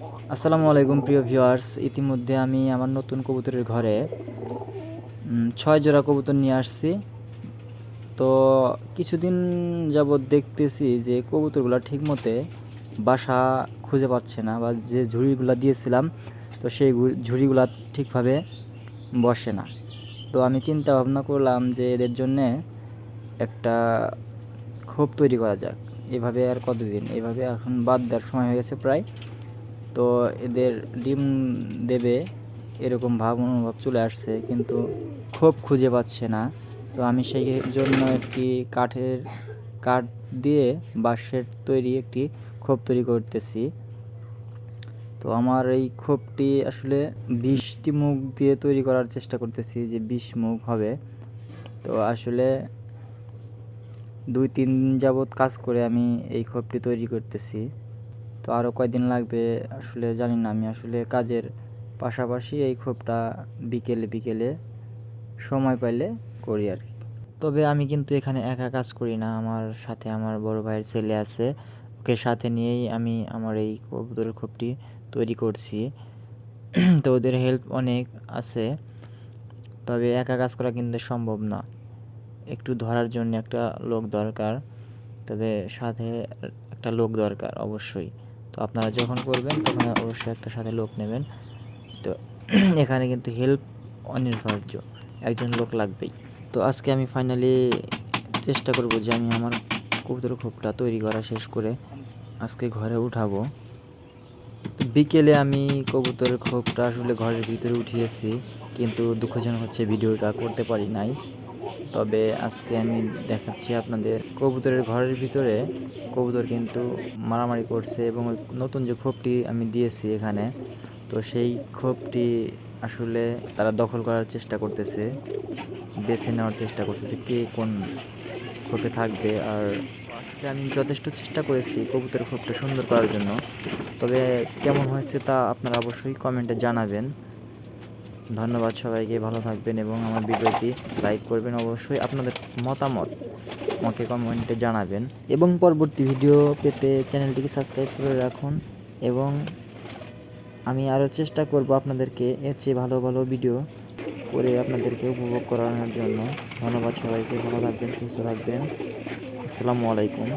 আসসালামু আলাইকুম প্রিয় ভিউয়ার্স। ইতিমধ্যে আমি আমার নতুন কবুতরের ঘরে ৬ জোড়া কবুতর নিয়ে আসছি। তো কিছুদিন যাবৎ দেখতেছি যে কবুতরগুলা ঠিকমতে বাসা খুঁজে পাচ্ছে না, বা যে ঝুড়িগুলা দিয়েছিলাম তো সেই ঝুড়িগুলা ঠিকভাবে বসে না। তো আমি চিন্তা ভাবনা করলাম যে এদের জন্যে একটা খোপ তৈরি করা যাক। এভাবে আর কতদিন, এভাবে এখন বাদ দেওয়ার সময় হয়ে গেছে প্রায়। তো এদের ডিম দেবে এরকম মনোভাব চলে আসছে, কিন্তু খোপ খুঁজে পাচ্ছে না। তো আমি সেই জন্য একটি কাঠ দিয়ে বাঁশের তৈরি একটি খোপ তৈরি করতেছি। তো আমার এই খোপটি আসলে 20টি মুখ দিয়ে তৈরি করার চেষ্টা করতেছি, যে 20 মুখ হবে। তো আসলে 2-3 দিন যাবৎ কাজ করে আমি এই খোপটি তৈরি করতেছি। তো আরও কয়দিন লাগবে আসলে জানি না। আমি আসলে কাজের পাশাপাশি এই খোপটা বিকেলে বিকেলে সময় পাইলে করি আর কি। তবে আমি কিন্তু এখানে একা কাজ করি না, আমার সাথে আমার বড় ভাইয়ের ছেলে আছে। ওকে সাথে নিয়েই আমি আমার এই কবুতরের খোপটি তৈরি করছি। তো ওদের হেল্প অনেক আছে, তবে একা কাজ করা কিন্তু সম্ভব না। একটু ধরার জন্য একটা লোক দরকার, তবে সাথে একটা লোক দরকার অবশ্যই। তো আপনারা যখন করবেন তখন অবশ্যই একটা সাথে লোক নেবেন। তো এখানে কিন্তু হেল্প অনিবার্য, একজন লোক লাগবেই। তো আজকে আমি ফাইনালি চেষ্টা করব যে আমি আমার কবুতরের খোপটা তৈরি করা শেষ করে আজকে ঘরে উঠাবো। তো বিকেলে আমি কবুতরের খোপটা আসলে ঘরের ভিতরে উঠিয়েছি, কিন্তু দুঃখজনক হচ্ছে ভিডিওটা করতে পারি নাই। তবে আজকে আমি দেখাচ্ছি আপনাদের কবুতরের ঘরের ভিতরে কবুতর কিন্তু মারামারি করছে, এবং ওই নতুন যে খোপটি আমি দিয়েছি এখানে, তো সেই খোপটি আসলে তারা দখল করার চেষ্টা করতেছে, বেছে নেওয়ার চেষ্টা করতেছে কে কোন খোপে থাকবে। আর আসলে আমি যথেষ্ট চেষ্টা করেছি কবুতরের খোপটা সুন্দর করার জন্য, তবে কেমন হয়েছে তা আপনারা অবশ্যই কমেন্টে জানাবেন। ধন্যবাদ সবাইকে, ভালো থাকবেন এবং আমার ভিডিওটি লাইক করবেন। অবশ্যই আপনাদের মতামত আমাকে কমেন্টে জানাবেন, এবং পরবর্তী ভিডিও পেতে চ্যানেলটিকে সাবস্ক্রাইব করে রাখুন। এবং আমি আরও চেষ্টা করব আপনাদেরকে এর চেয়ে ভালো ভালো ভিডিও করে আপনাদেরকে উপভোগ করানোর জন্য। ধন্যবাদ সবাইকে, ভালো থাকবেন, সুস্থ থাকবেন। আসসালামু আলাইকুম।